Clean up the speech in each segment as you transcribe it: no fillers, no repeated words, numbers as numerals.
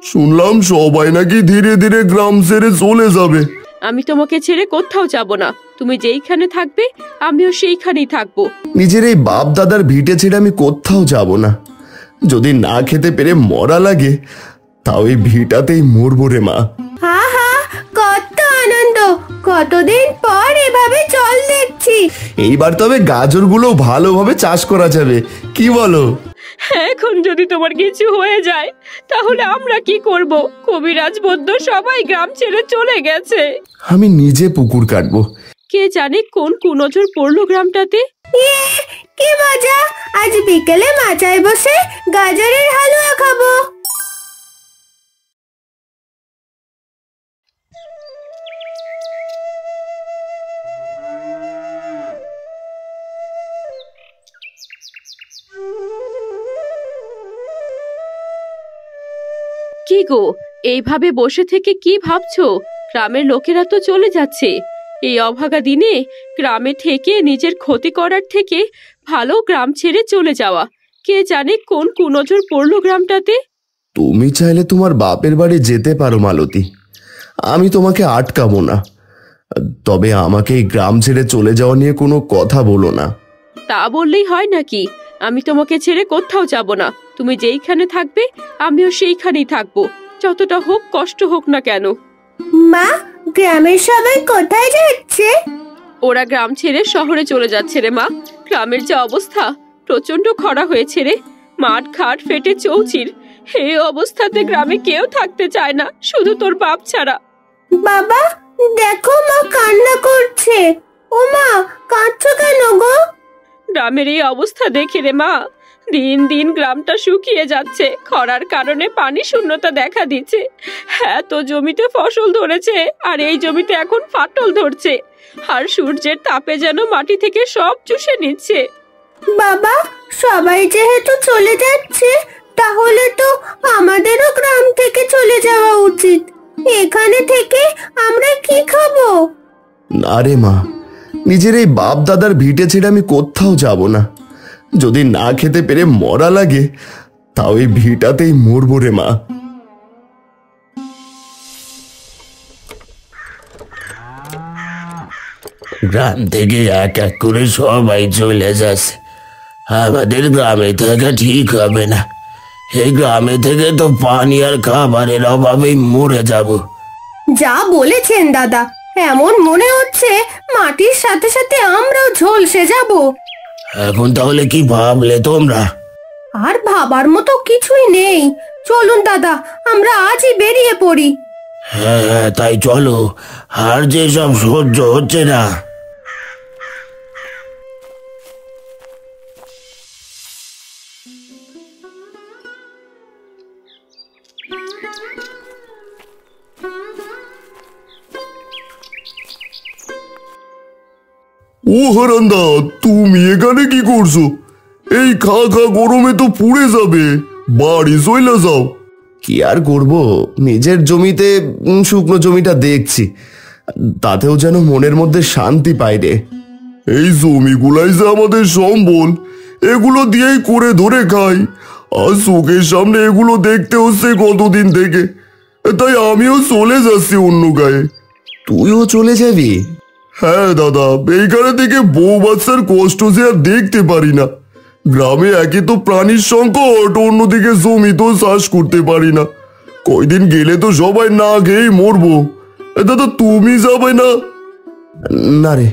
শুনলাম সবাই নাকি ধীরে ধীরে গ্রাম ছেড়ে চলে যাবে। আমি তোমাকে ছেড়ে কোথাও যাব না। তুমি যেইখানে থাকবে আমিও সেইখানেই থাকবো। নিজের এই বাপ দাদার ভিটে ছেড়ে আমি কোথাও যাব না। যদি না খেতে পেরে মরা লাগে তাও এই ভিটাতেই মরবো রে মা। আহা, কত আনন্দ! কতদিন পর এভাবে জল দেখছি। এইবার তবে গাজরগুলো ভালোভাবে চাষ করা যাবে, কি বলো? এখন যদি তোমার কিছু হয়ে যায় তাহলে আমরা কি করব? কবিরাজ বৈদ্য সবাই গ্রাম ছেড়ে চলে গেছে। আমি নিজে পুকুর কাটবো। কে জানে কোন কুনজর পড়লো গ্রামটাতে। কি মজা! আজ বিকেলে মাচায় বসে গাজরের হালুয়া খাবো। কি গো, এইভাবে বসে থেকে কি ভাবছো? গ্রামের লোকেরা তো চলে যাচ্ছে। এই অভাগা দিনে গ্রামে থেকে নিজের ক্ষতি করার থেকে ভালো গ্রাম ছেড়ে চলে যাওয়া। কে জানে কোন কুনজর পড়লো গ্রামটাতে। তুমি চাইলে তোমার বাপের বাড়ি যেতে পারো মালতী, আমি তোমাকে আটকাবো না। তবে আমাকে এই গ্রাম ছেড়ে চলে যাওয়া নিয়ে কোনো কথা বলো না। তা বললেই হয় নাকি? আমি তোমাকে ছেড়ে কোথাও যাব না। তুমি যেইখানে থাকবে আমিও সেইখানেই থাকবো, যতটা হোক কষ্ট হোক না কেন। মা, গ্রামের সবাই কোথায় যাচ্ছে? ওরা গ্রাম ছেড়ে শহরে চলে যাচ্ছে রে মা। গ্রামের যে অবস্থা, প্রচন্ড খরা হয়েছে রে। মাঠ ঘাট ফেটে চৌচির। এই অবস্থাতে গ্রামে কেউ থাকতে চায় না, শুধু তোর বাপ ছাড়া। বাবা, দেখো মা কান্না করছে। ও মা, কাঁদছো কেন গো? গ্রামের এই অবস্থা দেখে রে মা, দিন দিন গ্রামটা শুকিয়ে যাচ্ছে। খরার কারণে পানি শূন্যতা দেখা দিচ্ছে। হ্যাঁ, তো জমিতে ফসল ধরেছে, আর এই জমিতে এখন ফাটল ধরছে। আর সূর্যের তাপে যেন মাটি থেকে সব চুষে নিচ্ছে। বাবা, সবাই যেহেতু চলে যাচ্ছে, তাহলে তো আমাদেরও গ্রাম থেকে চলে যাওয়া উচিত। এখানে থেকে আমরা কি খাবো? না রে মা, নিজের এই বাপ দাদার ভিটে ছেড়ে আমি কোথাও যাব না। যদি না খেতে পেরে মরা লাগে তাও এই ভিটাতেই মরবো রে মা। গ্রাম থেকে এক এক করে সবাই চলে যাচ্ছে। আমাদের গ্রামে থাকা ঠিক হবে না। এই গ্রামে থেকে তো পানি আর খাবারের অভাবেই মরে যাব। যা বলেছেন দাদা, এমন মনে হচ্ছে মাটির সাথে সাথে আমরাও ঝলসে যাব। এখন তাহলে কি ভাবলে তোমরা? আর ভাবার মতো কিছুই নেই। চলুন দাদা, আমরা আজই বেরিয়ে পড়ি। হ্যাঁ হ্যাঁ, তাই চলো। আর যেসব সহ্য হচ্ছে না। ও হারান্দা, তুমি এখানে কি করছো? এই খা খা গরমে তো পুড়ে যাবে, বাড়ি চলে যাও। কি আর করব, নিজের জমিতে শুকনো জমিটা দেখছি, তাতেও যেন মনের মধ্যে শান্তি পাই রে। এই জমিগুলাই যে আমাদের সম্বল, এগুলো দিয়েই করে ধরে খাই। আর চোখের সামনে এগুলো দেখতে হচ্ছে কতদিন থেকে, তাই আমিও চলে যাচ্ছি অন্য গায়ে। তুইও চলে যাবি? হ্যাঁ দাদা, এইখানে থেকে বউ বাচ্চার কষ্ট যে আর দেখতে পারি না। গ্রামে একে তো প্রাণীর সংকট, অন্যদিকে জমি তো চাষ করতে পারি না। কয়দিন গেলে তো সবাই না খেয়েই মরবো। দাদা, তুমি যাবে না? না রে,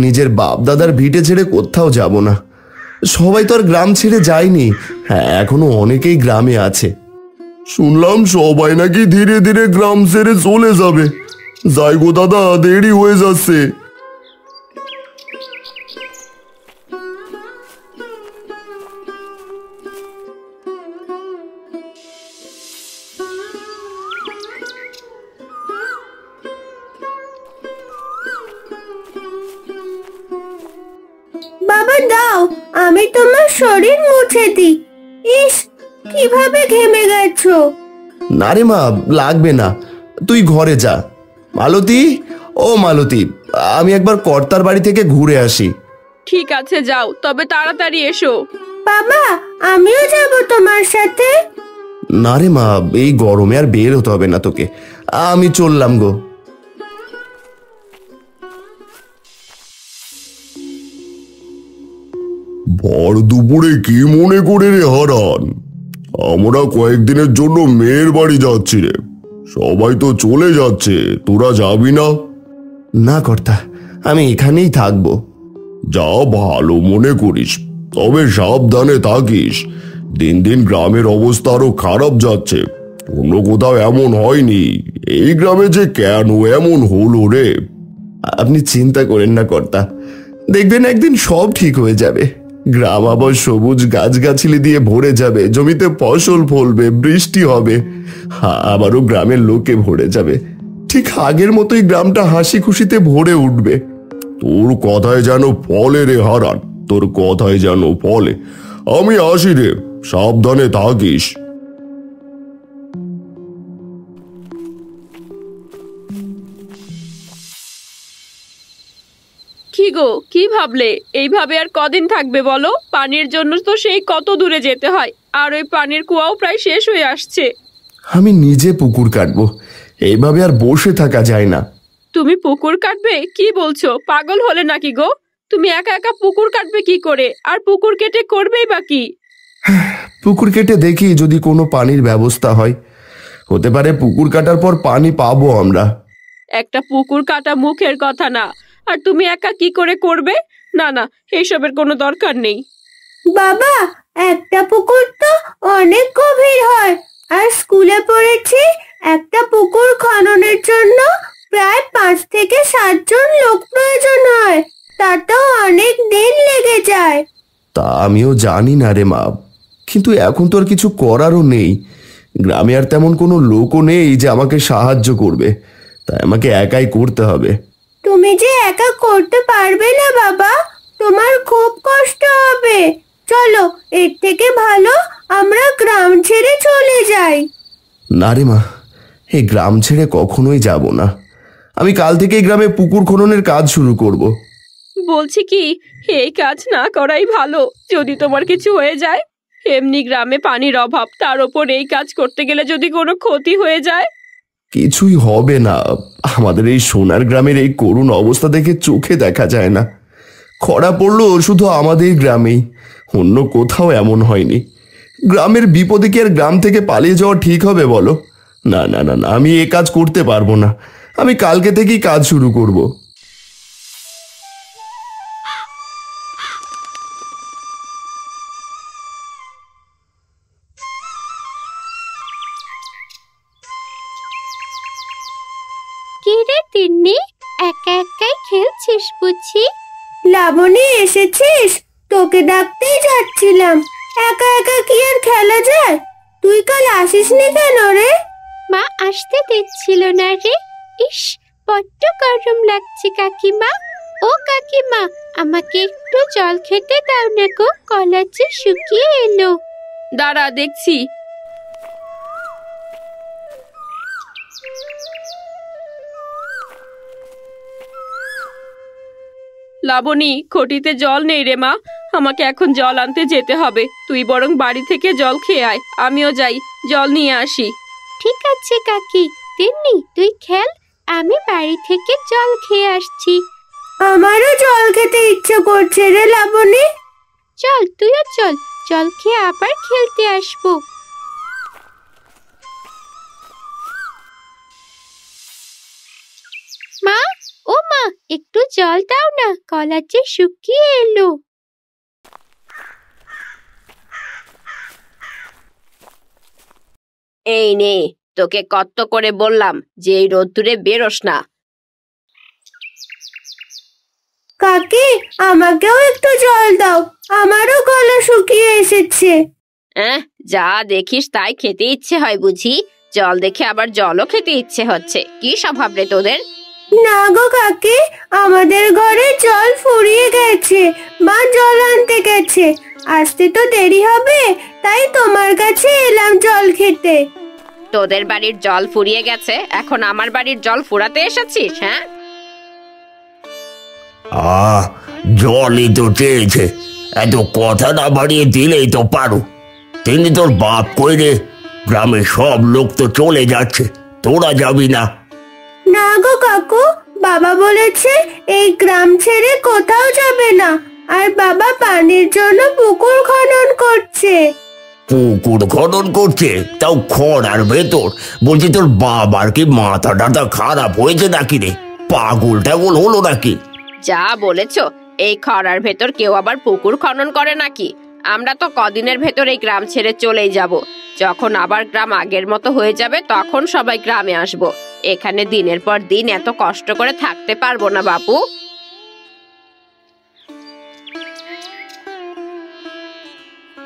নিজের বাপ দাদার ভিটে ছেড়ে কোথাও যাব না। সবাই তো আর গ্রাম ছেড়ে যায়নি, হ্যাঁ এখনো অনেকেই গ্রামে আছে। শুনলাম সবাই নাকি ধীরে ধীরে গ্রাম ছেড়ে চলে যাবে। যাই গো দাদা, দেরি হয়ে যাচ্ছে। বাবা দাও, আমি তোমার শরীর মুছে দিই। ইস, কিভাবে ঘেমে গেছো। না রে মা, লাগবে না, তুই ঘরে যা। মালতী, ও মালতী, আমি একবার কর্তার বাড়ি থেকে ঘুরে আসি। ঠিক আছে, যাও, তবে তাড়াতাড়ি এসো। বাবা, আমিও যাব তোমার সাথে। না রে মা, এই গরমে আর বের হতে হবে না তোকে, আমি চললাম গো। ভর দুপুরে কি মনে করে রে হারান? আমরা কয়েকদিনের জন্য মেয়ের বাড়ি যাচ্ছি রে। সবাই তো চলে যাচ্ছে, তোরা যাবি না? না কর্তা, আমি এখানেই থাকবো। যা ভালো মনে করিস, তবে সাবধানে থাকিস। দিন দিন গ্রামের অবস্থা আরো খারাপ যাচ্ছে। অন্য কোথাও এমন হয়নি, এই গ্রামে যে কেন এমন হলো রে? আপনি চিন্তা করেন না কর্তা, দেখবেন একদিন সব ঠিক হয়ে যাবে। গ্রাম আবার সবুজ গাছগাছালি দিয়ে ভরে যাবে, জমিতে ফসল ফলবে, বৃষ্টি হবে, আবারও গ্রামের লোকে ভরে যাবে। ঠিক আগের মতোই গ্রামটা হাসি খুশিতে ভরে উঠবে। তোর কথায় যেন ফলে রে হারান, তোর কথায় যেন ফলে। আমি আসি রে, সাবধানে থাকিস। কি গো, কি ভাবলে? এইভাবে আর কদিন থাকবে বলো? পানির জন্য তো সেই কত দূরে যেতে হয়, আর ওই পানির কুয়াও প্রায় শেষ হয়ে আসছে। আমি নিজে পুকুর কাটবো, এইভাবে আর বসে থাকা যায় না। তুমি পুকুর কাটবে? কি বলছো, পাগল হলে নাকি গো? তুমি একা একা পুকুর কাটবে কি করে? আর পুকুর কেটে করবেই বা কি? পুকুর কেটে দেখি যদি কোনো পানির ব্যবস্থা হয়। হতে পারে পুকুর কাটার পর পানি পাবো আমরা। একটা পুকুর কাটা মুখের কথা না, আর তুমি একা কি করে করবে? না না, এইসবের কোনো দরকার নেই। বাবা, একটা পুকুর তো অনেক গভীর হয়, আর স্কুলে পড়েছি একটা পুকুর খননের জন্য প্রায় 5 থেকে 7 জন লোক প্রয়োজন হয়। তাতেও অনেক দিন লেগে যায়। তা আমিও জানি না রে মা, কিন্তু এখন তো আর কিছু করারও নেই। গ্রামে আর তেমন কোনো লোকও নেই যে আমাকে সাহায্য করবে, তাই আমাকে একাই করতে হবে। তুমি যে একা করতে পারবে না বাবা, তোমার খুব কষ্ট হবে। চলো, এর থেকে ভালো আমরা গ্রাম ছেড়ে চলে যাই। না রে মা, এই গ্রাম ছেড়ে কখনোই যাব না। আমি কাল থেকে এই গ্রামে পুকুর খননের কাজ শুরু করব। বলছি কি, এই কাজ না করাই ভালো। যদি তোমার কিছু হয়ে যায়, এমনি গ্রামে পানির অভাব, তার উপর এই কাজ করতে গেলে যদি কোনো ক্ষতি হয়ে যায়। কিছুই হবে না, আমাদের এই সোনার গ্রামের এই করুণ অবস্থা দেখে চোখে দেখা যায় না। খরা পড়লো শুধু আমাদের গ্রামেই, অন্য কোথাও এমন হয়নি। গ্রামের বিপদে কি আর গ্রাম থেকে পালিয়ে যাওয়া ঠিক হবে বলো? না না না না, আমি এ কাজ করতে পারবো না। আমি কালকে থেকেই কাজ শুরু করব। কি রে তিন্নি, একা একাই খেলছিস বুঝি? লাবণী, এসেছিস? তোকে ডাকতেই যাচ্ছিলাম। একা একা কি আর খেলা যায়? তুই কাল আসিসনি কেন রে? মা আসতে দিচ্ছিল না রে। ইস, বড্ড গরম লাগছে কাকিমা। ও কাকিমা, আমাকে একটু জল খেতে দাও না গো, গলা যে শুকিয়ে এলো। দাঁড়া, দেখছি। লাবণী, ঘটিতে জল নেই রে মা, আমাকে এখন জল আনতে যেতে হবে। তুই বরং বাড়ি থেকে জল খেয়ে আয়, আমিও যাই জল নিয়ে আসি। ঠিক আছে কাকি। তিন্নি, তুই খেল, আমি বাড়ি থেকে জল খেয়ে আসছি। আমারও জল খেতে ইচ্ছে করছে রে লাবণী। চল, তুইও চল, জল খেয়ে আবার খেলতে আসবো। মা, ও মা, একটু জল দাও না, গলা যে শুকিয়ে এলো। এই নে, তোকে কত করে বললাম যে এই রোদ্দুরে বেরোস না। কাকি, আমাকেও একটু জল দাও, আমারও গলা শুকিয়ে এসেছে। যা দেখিস তাই খেতে ইচ্ছে হয় বুঝি? জল দেখে আবার জলও খেতে ইচ্ছে হচ্ছে। কি স্বভাব রে তোদের? না গো কাকি, আমাদের ঘরে জল ফুরিয়ে গেছে, মা জল আনতে গেছে। আসতে তো দেরি হবে, তাই তোমার কাছে এলাম জল খেতে। তোদের বাড়ির জল ফুরিয়ে গেছে, এখন আমার বাড়ির জল ফুরাতে এসেছিস? হ্যাঁ, জলই তো চেয়েছে, এত কথা না বাড়িয়ে দিলেই তো পারো। তিনি তোর বাপ কই রে? গ্রামের সব লোক তো চলে যাচ্ছে, তোরা যাবি না? না গো কাকু, বাবা বলেছে এই গ্রাম ছেড়ে কোথাও যাবে না। আর বাবা পানির জন্য পুকুর খনন করছে। পুকুর খনন করছে, তাও খরার ভেতর? বলছি তোর বাবার কি মাথা টাথা খারাপ হয়েছে নাকি রে? পাগল টাগল হলো নাকি? যা বলেছো, এই খরার ভেতর কেউ আবার পুকুর খনন করে নাকি? আমরা তো কদিনের ভেতর এই গ্রাম ছেড়ে চলেই যাব। যখন আবার গ্রাম আগের মতো হয়ে যাবে তখন সবাই গ্রামে আসব। এখানে দিনের পর দিন এত কষ্ট করে থাকতে পারবো না বাপু।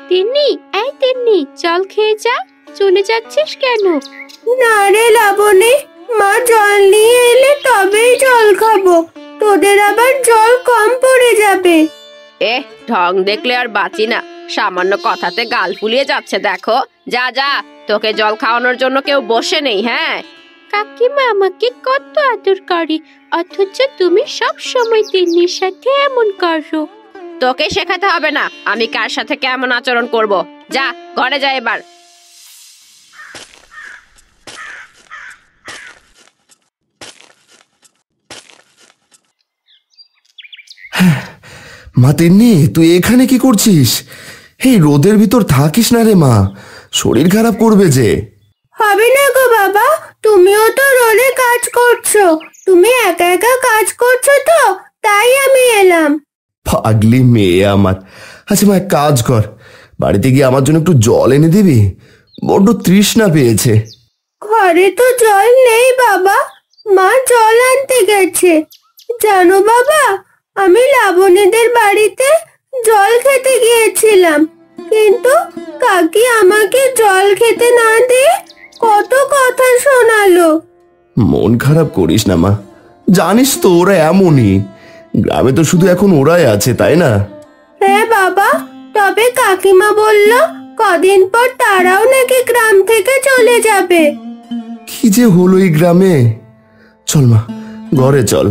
তিন্নি, এই তিন্নি, জল খেয়ে যা। চলে যাচ্ছিস কেন? না রে লাবণী, মা জল নিয়ে এলে তবেই জল খাবো। তোদের আবার জল কম পড়ে যাবে। ঢং দেখলে আর বাঁচি না, সামান্য কথাতে গাল ফুলিয়ে যাচ্ছে দেখো। যা যা, তোকে জল খাওয়ানোর জন্য কেউ বসে নেই। হ্যাঁ, কাকিমা আমাকে কত আদর করে, অথচ তুমি সব সময় তিন্নির সাথে এমন করো। তোকে শেখাতে হবে না আমি কার সাথে কেমন আচরণ করব। যা ঘরে যা এবার। মা তিন্নি, তুই এখানে কি করছিস? এই রোদের ভিতর থাকিস না রে মা, শরীর খারাপ করবে যে। হবে না গো বাবা, তুমিও তো রোদে কাজ করছো। তুমি একা একা কাজ করছো তো, তাই আমি এলাম। পাগলি মেয়ে আমার। আচ্ছা মা, এক কাজ কর, বাড়িতে গিয়ে আমার জন্য একটু জল এনে দিবি? বড্ড তৃষ্ণা পেয়েছে। ঘরে তো জল নেই বাবা, মা জল আনতে গেছে। জানো বাবা, আমি লাবণীদের বাড়িতে জল খেতে গিয়েছিলাম, কিন্তু কাকি আমাকে জল খেতে না দিয়ে কত কথা শোনালো। মন খারাপ করিস না মা, জানিস তো ওরা এমনই। গ্রামে তো শুধু এখন ওরাই আছে, তাই না? হ্যাঁ বাবা, তবে কাকিমা বলল কদিন পর তারাও নাকি গ্রাম থেকে চলে যাবে। কি যে হলো এই গ্রামে। চল মা, ঘরে চল।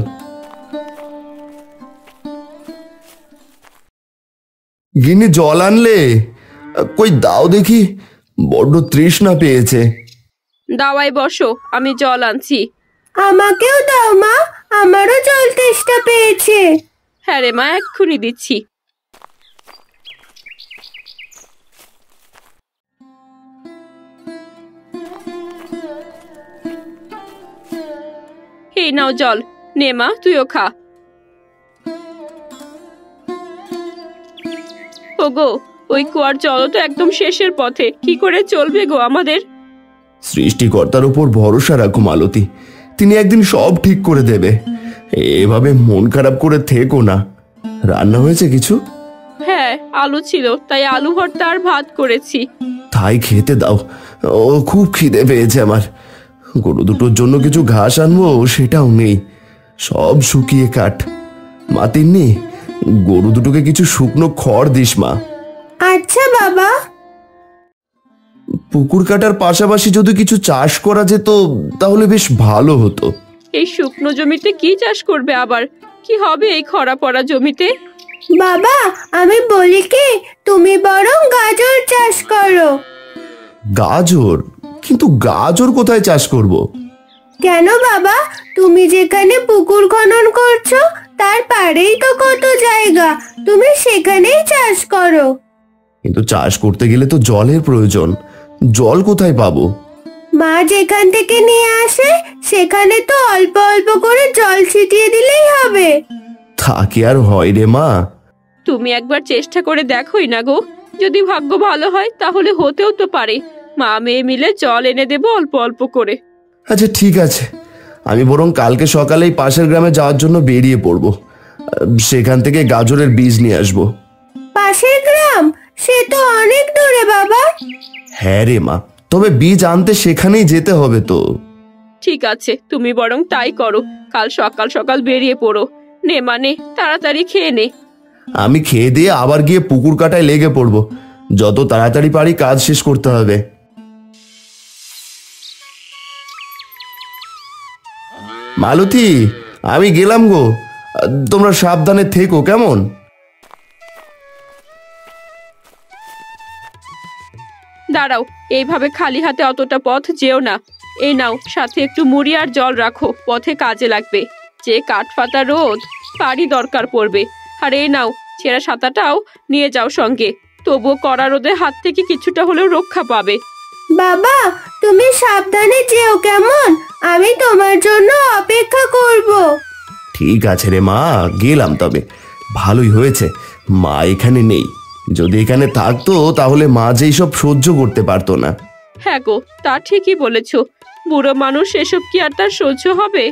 গিন্নি, জল আনলে? কই দাও দেখি, বড্ড তৃষ্ণা পেয়েছে। দাওয়াই বসো, আমি জল আনছি। আমাকেও দাও মা, আমারও জল তেষ্টা পেয়েছে। হ্যাঁ রে মা, এক্ষুনি দিচ্ছি। এই নাও জল, নে মা তুইও খা। ওগো, ওই কুয়ার জল তো একদম শেষের পথে, কি করে চলবে গো আমাদের? সৃষ্টিকর্তার উপর ভরসা রাখো মালতী, তিনি একদিন সব ঠিক করে দেবে। এভাবে মন খারাপ করে থেকো না। রান্না হয়েছে কিছু? হ্যাঁ, আলু ছিল, তাই আলু ভর্তা আর ভাত করেছি। তাই খেতে দাও, ও খুব খিদে পেয়েছে আমার। গরু দুটোর জন্য কিছু ঘাস আনবো, সেটাও নেই, সব শুকিয়ে কাঠ। মা তিন্নি, গরু দুটোকে কিছু শুকনো খড় দিস মা। আচ্ছা বাবা। পুকুর কাটার পাশাপাশি যদি কিছু চাষ করা যেত তাহলে বেশ ভালো হতো। এই শুকনো জমিতে কি চাষ করবে আবার? কি হবে এই খরা পড়া জমিতে? বাবা, আমি বলি কি, তুমি বরং গাজর চাষ করো। গাজর? কিন্তু গাজর কোথায় চাষ করব? কেন বাবা, তুমি যেখানে পুকুর খনন করছো তার পাড়েই তো কত জায়গা, তুমি সেখানেই চাষ করো। কিন্তু চাষ করতে গেলে তো জলের প্রয়োজন, জল কোথায় পাবো? মা যেখান থেকে নিয়ে আসে সেখানে তো অল্প অল্প করে জল ছিটিয়ে দিলেই হবে। তা কি আর হয় রে মা? তুমি একবার চেষ্টা করে দেখোই না গো, যদি ভাগ্য ভালো হয় তাহলে হতেও তো পারে। মা মেয়ে মিলে জল এনে দেবো অল্প অল্প করে। আচ্ছা ঠিক আছে, আমি বরং কালকে সকালেই পাশের গ্রামে যাওয়ার জন্য বেরিয়ে পড়ব। সেখান থেকে গাজরের বীজ নিয়ে আসবো। পাশের গ্রাম? সে তো অনেক দূরে বাবা। হ্যাঁ রে মা, তবে বীজ আনতে সেখানেই যেতে হবে তো। ঠিক আছে, তুমি বরং তাই করো, কাল সকাল সকাল বেরিয়ে পড়ো। নে মানে তাড়াতাড়ি খেয়ে নে। আমি খেয়ে দিয়ে আবার গিয়ে পুকুর কাটায় লেগে পড়ব, যত তাড়াতাড়ি পারি কাজ শেষ করতে হবে। মালতী, আমি গেলাম গো, তোমরা সাবধানে থেকো কেমন? দাঁড়াও, এইভাবে খালি হাতে অতটা পথ যেও না। এই নাও, সাথে একটু মুড়ি আর জল রাখো, পথে কাজে লাগবে। যে কাঠফাটা রোদ, পানি দরকার পড়বে। আর এই নাও, ছেঁড়া ছাতাটাও নিয়ে যাও সঙ্গে, তবুও কড়া রোদের হাত থেকে কিছুটা হলেও রক্ষা পাবে। বাবা, তুমি সাবধানে যেও কেমন? আমি তোমার জন্য অপেক্ষা করব। ঠিক আছে রে মা, গেলাম। তবে ভালোই হয়েছে মা এখানে নেই। যদি এখানে থাকতো তাহলে মা যে সব সহ্য করতে পারতো না। হ্যাঁ গো, তা ঠিকই বলেছ। বুড়ো মানুষ, এসব কি আর তার সহ্য হবে?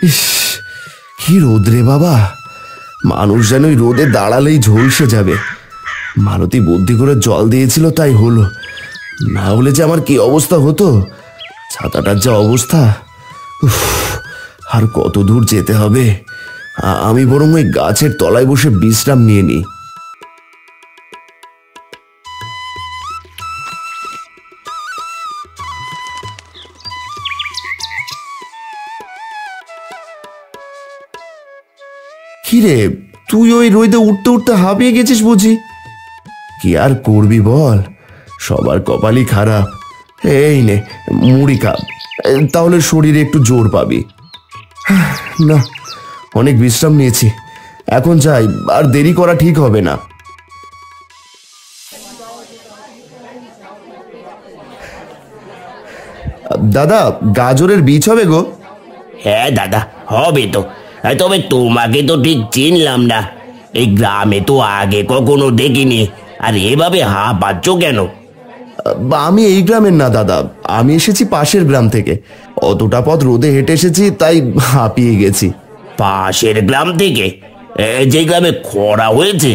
ইস, কি রোদ রে বাবা! মানুষ যেন ওই রোদে দাঁড়ালেই ঝলসে যাবে। মালতী বুদ্ধি করে জল দিয়েছিল, তাই হলো। না হলে যে আমার কি অবস্থা হতো! ছাতাটার যা অবস্থা! উফ, আর কত দূর যেতে হবে? আমি বরং ওই গাছের তলায় বসে বিশ্রাম নিয়ে নিই। কিরে, তুই ওই রোদে উঠতে উঠতে হাঁপিয়ে গেছিস বুঝি? কি আর করবি বল, সবার কপালই খারাপ। এই নে মুড়ি খা, তাহলে শরীরে একটু জোর পাবি। না, অনেক বিশ্রাম নিয়েছি, এখন যাই, আর দেরি করা ঠিক হবে না। দাদা, গাজরের বীজ হবে গো? হ্যাঁ দাদা, হবে তো। তবে তোমাকে তো ঠিক চিনলাম না। এই গ্রামে তো আগে কখনো দেখিনি। আর এভাবে হাঁপাচ্ছ কেন? আমি এই গ্রামের না দাদা, আমি এসেছি পাশের গ্রাম থেকে। অতটা পথ রোদে হেঁটে এসেছি, তাই হাঁপিয়ে গেছি। পাশের গ্রাম থেকে? যে গ্রামে খরা হয়েছে?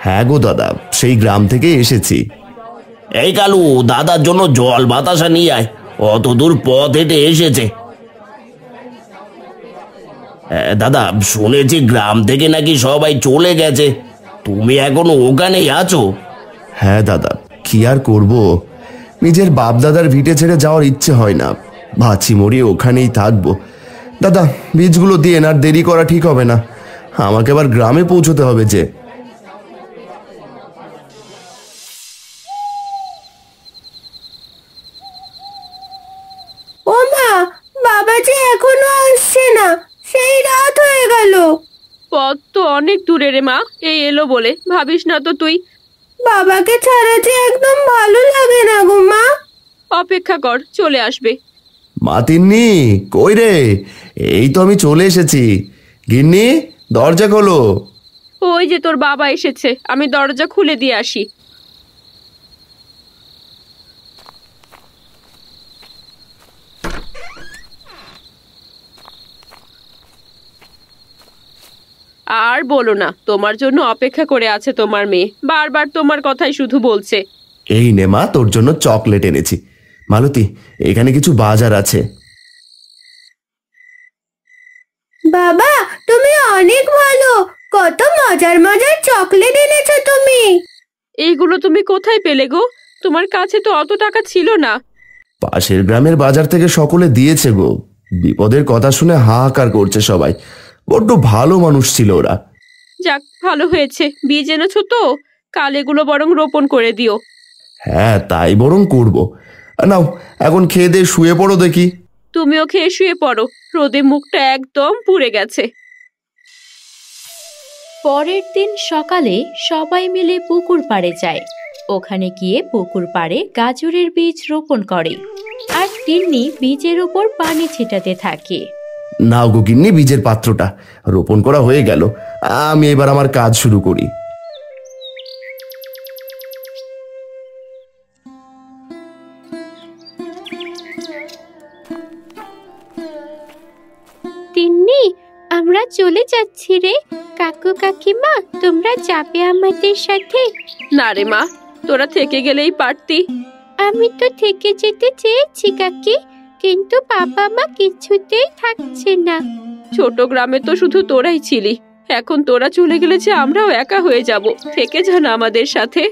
হ্যাঁ গো দাদা, সেই গ্রাম থেকে এসেছি। এই কালু, দাদার জন্য জল বাতাসা নিয়ে আয়, অত দূর পথ হেঁটে এসেছে। দাদা, শুনেছি গ্রাম থেকে নাকি সবাই চলে গেছে, তুমি এখনো ওখানেই আছো? হ্যাঁ দাদা, কি আর করব, নিজের বাপ দাদার ভিটে ছেড়ে যাওয়ার ইচ্ছে হয় না। ভাবছি মরি ওখানেই থাকবো। দাদা, বীজগুলো দিয়ে আর দেরি করা ঠিক হবে না, আমাকে আবার গ্রামে পৌঁছতে হবে যে। ও মা, বাবা যে এখনো আসছে না, সেই রাত হয়ে গেল। পথ তো অনেক দূরে রে মা, এই এলো বলে। ভাবিস না তো তুই। বাবাকে ছাড়া যে একদম ভালো লাগে না গো মা। অপেক্ষা কর, চলে আসবে। মা তিন্নি, কই রে? এই তো আমি চলে এসেছি। গিন্নি, দরজা খোলো। ওই যে তোর বাবা এসেছে, আমি দরজা খুলে দিয়ে আসি। আর বলো না, তোমার জন্য অপেক্ষা করে আছে তোমার মেয়ে, বারবার তোমার কথাই শুধু বলছে। এই নে মা, তোর জন্য চকলেট এনেছি। মালতী, এখানে কিছু বাজার আছে। বাবা, তুমি অনেক ভালো, কত মজার মজার চকলেট এনেছো তুমি। এইগুলো তুমি কোথায় পেলে গো? তোমার কাছে তো অত টাকা ছিল না। পাশের গ্রামের বাজার থেকে সকলে দিয়েছে গো। বিপদের কথা শুনে হাহাকার করছে সবাই। বড্ড ভালো মানুষ ছিল ওরা। যাক, ভালো হয়েছে, বীজ এনেছো তো, কাল এগুলো বরং রোপণ করে দিও। হ্যাঁ, তাই বরং করব। নাও, এখন খেয়ে দিয়ে শুয়ে পড়ো দেখি। তুমিও খেয়ে শুয়ে পড়ো, রোদে মুখটা একদম পুড়ে গেছে। পরের দিন সকালে সবাই মিলে পুকুর পাড়ে যায়। ওখানে গিয়ে পুকুর পাড়ে গাজরের বীজ রোপণ করে আর তিন্নি বীজের উপর পানি ছিটাতে থাকে। নাও গো গিন্নি, বীজের পাত্রটা রোপণ করা হয়ে গেল। আমি এবার আমার কাজ শুরু করি। তিন্নি, আমরা চলে যাচ্ছি রে। কাকু কাকিমা, তোমরা যাবে আমাদের সাথে? না রে মা, তোরা থেকে গেলেই পারতি। আমি তো থেকে যেতে চেয়েছি কাকি, কিন্তু বাবা মা কিছুতেই থাকছে না। ছোট গ্রামে তো শুধু তোরাই ছিলি, এখন তোরা চলে গেলে যে আমরাও একা হয়ে যাব। থেকে যা না আমাদের সাথে।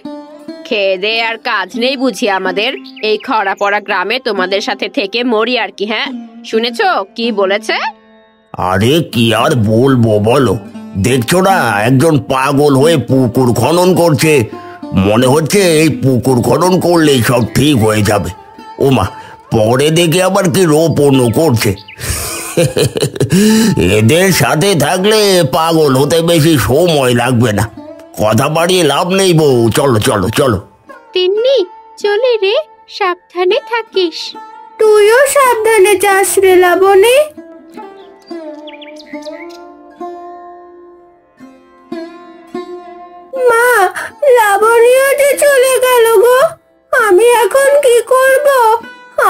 খেয়ে দে আর কাজ নেই বুঝি আমাদের? এই খরা পড়া গ্রামে তোমাদের সাথে থেকে মরি আর কি। হ্যাঁ, শুনেছো কি বলেছে? আরে কি আর বলবো বলো, দেখছো না একজন পাগল হয়ে পুকুর খনন করছে। মনে হচ্ছে এই পুকুর খনন করলেই সব ঠিক হয়ে যাবে। ওমা, পরে দেখে আবার কি রোপণও করছে। এদের সাথে থাকলে পাগল হতে বেশি সময় লাগবে না। কথা বাড়িয়ে লাভ নেই বউ, চলো চলো চলো। তিন্নি চলে রে, সাবধানে থাকিস। তুইও সাবধানে যাস রে লাবণী। মা, লাবণীও যে চলে গেল গো, আমি এখন কি করব?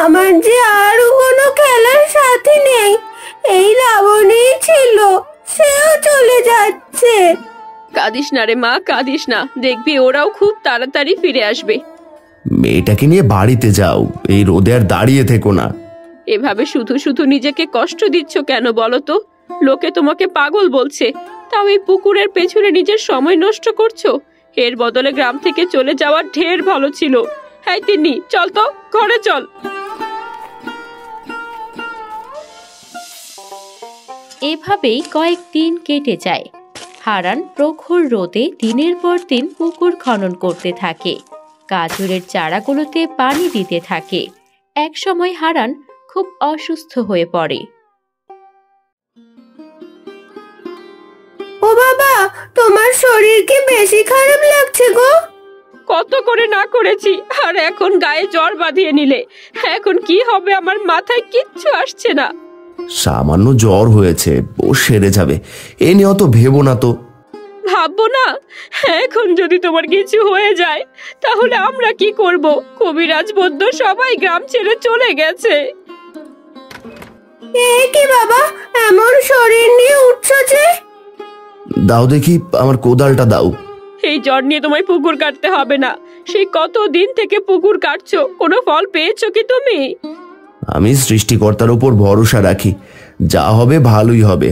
আমার যে আর কোনো খেলার সাথী নেই। এই লাবণীই ছিল, সেও চলে যাচ্ছে। কাঁদিস না রে মা, কাঁদিস না, দেখবি ওরাও খুব তাড়াতাড়ি ফিরে আসবে। মেয়েটাকে নিয়ে বাড়িতে যাও, এই রোদে আর দাঁড়িয়ে থেকো না। এভাবে শুধু শুধু নিজেকে কষ্ট দিচ্ছ কেন বলো তো? লোকে তোমাকে পাগল বলছে, তাও এই পুকুরের পেছনে নিজের সময় নষ্ট করছো। এর বদলে গ্রাম থেকে চলে যাওয়া ঢের ভালো ছিল। হ্যাঁ তিন্নি, চল তো, ঘরে চল। এভাবেই কয়েকদিন কেটে যায়। হারান প্রখর রোদে দিনের পর দিন পুকুর খনন করতে থাকে, গাজরের চারাগুলোতে পানি দিতে থাকে। একসময় হারান খুব অসুস্থ হয়ে পড়ে। ও বাবা, তোমার শরীর কি বেশি খারাপ লাগছে গো? কত করে না করেছি, আর এখন গায়ে জ্বর বাঁধিয়ে নিলে। এখন কি হবে আমার মাথায় কিচ্ছু আসছে না। সামান্য জ্বর হয়েছে, ও সেরে যাবে, এ নিয়ে অত ভেবো না তো। ভাববো না? এখন যদি তোমার কিছু হয়ে যায় তাহলে আমরা কি করব? কবিরাজ বৈদ্য সবাই গ্রাম ছেড়ে চলে গেছে। এ কি বাবা, এমন শরীর নিয়ে উঠছো যে? দাও দেখি, আমার কোদালটা দাও। এই জ্বর নিয়ে তোমায় পুকুর কাটতে হবে না। সেই কত দিন থেকে পুকুর কাটছো, কোনো ফল পেয়েছো কি তুমি? আমি সৃষ্টিকর্তার উপর ভরসা রাখি, যা হবে ভালোই হবে।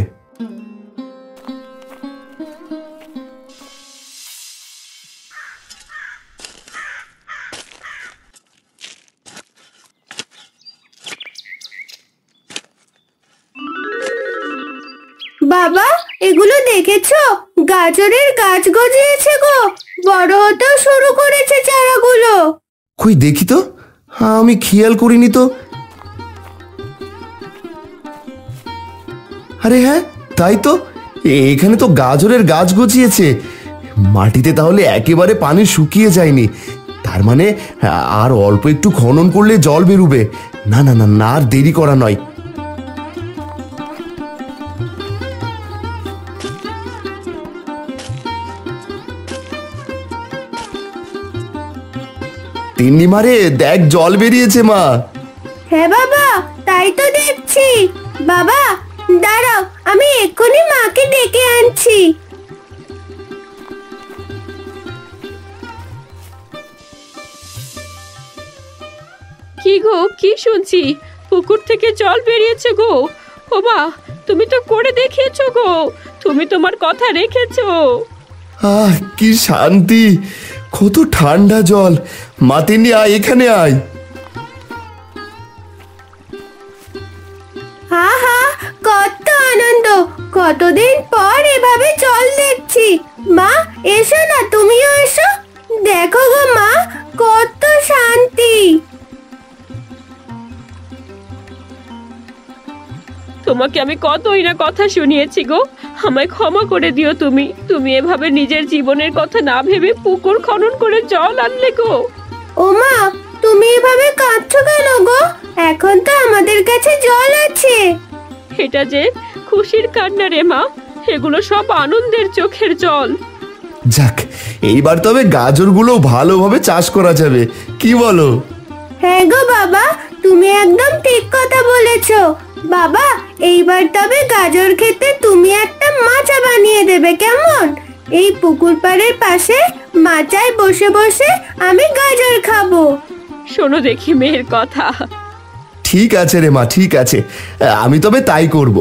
বাবা, এগুলো দেখেছো? গাজরের গাছ গজিয়েছে গো, বড় হতেও শুরু করেছে চারাগুলো। কই দেখি তো, আমি খেয়াল করিনি তো। আরে হ্যাঁ, তাই তো, এখানে তো গাজরের গাছ গজিয়েছে। মাটিতে তাহলে একেবারে পানি শুকিয়ে যায়নি। তার মানে আর অল্প একটু খনন করলে জল বেরুবে। না না না না, আর দেরি করা নয়। তিন্নি মারে, দেখ জল বেরিয়েছে মা। হ্যাঁ বাবা, তাই তো দেখছি। বাবা দাঁড়াও, আমি এক্ষুনি মাকে ডেকে আনছি। কি গো, কি শুনছি? পুকুর থেকে জল বেরিয়েছে গো। ও মা, তুমি তো করে দেখিয়েছো গো, তুমি তোমার কথা রেখেছো। আহ, কি শান্তি, কত ঠান্ডা জল। মা তিন্নি, আয় এখানে আয়। হা হা, কত আনন্দ, কতদিন পর এভাবে জল দেখছি। মা এসো না, তুমিও এসো। দেখো গো মা, কত শান্তি। তোমাকে আমি কতই না কথা শুনিয়েছি গো, আমায় ক্ষমা করে দিও তুমি। তুমি এভাবে নিজের জীবনের কথা না ভেবে পুকুর খনন করে জল আনলে গো। ও মা, তুমি এভাবে কাঁদছো কেন গো? এখন তো আমাদের কাছে জল আছে। এটা যে খুশির কান্না রে মা, এগুলো সব আনন্দের চোখের জল। যাক, এইবার তবে গাজরগুলো ভালোভাবে চাষ করা যাবে, কি বলো? হ্যাঁ গো বাবা, তুমি একদম ঠিক কথা বলেছো। বাবা, এইবার তবে গাজর খেতে তুমি একটা মাচা বানিয়ে দেবে, কেমন? এই পুকুর পাড়ের পাশে মাচায় বসে বসে আমি গাজর খাবো। শোনো দেখি মেয়ের কথা। ঠিক আছে রে মা, ঠিক আছে, আমি তবে তাই করব।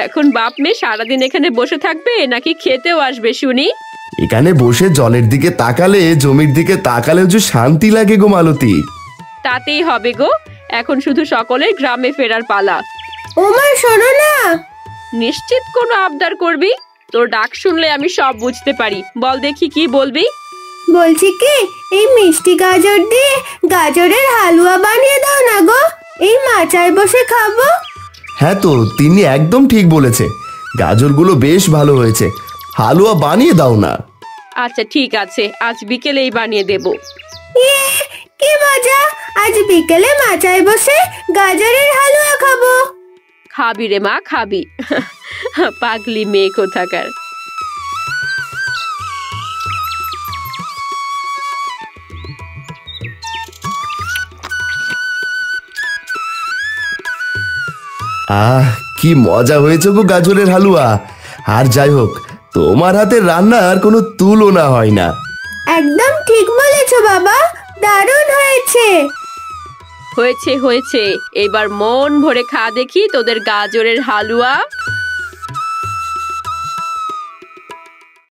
এখন বাপ মেয়ে সারাদিন এখানে বসে থাকবে নাকি খেতেও আসবে শুনি? এখানে বসে জলের দিকে তাকালে, জমির দিকে তাকালেও যে শান্তি লাগে গো মালতী। তাতেই হবে গো, এখন শুধু সকলের গ্রামে ফেরার পালা। ওমা শোনো না, নিশ্চিত কোনো আবদার করবি? তোর ডাক শুনলে আমি সব বুঝতে পারি, বল দেখি কি বলবি? বলছি কি, এই মিষ্টি গাজর দিয়ে গাজরের হালুয়া বানিয়ে দাও না গো, এই মাচায় বসে খাবো। হ্যাঁ তো, তিনি একদম ঠিক বলেছে, গাজরগুলো বেশ ভালো হয়েছে, হালুয়া বানিয়ে দাও না। আচ্ছা ঠিক আছে, আজ বিকেলেই বানিয়ে দেব। ইয়ে, কি মজা, আজ বিকেলে মাচায় বসে গাজরের হালুয়া খাবো। খাবি রে মা, খাবি। পাগলি মেয়ে কোথাকার। কি মজা হয়েছে গো গাজরের হালুয়া। আর যাই হোক, তোমার হাতের রান্নার কোনো তুলনা হয় না। একদম ঠিক বলেছো বাবা, দারুণ হয়েছে। হয়েছে হয়েছে, এবার মন ভরে খা দেখি তোদের গাজরের হালুয়া।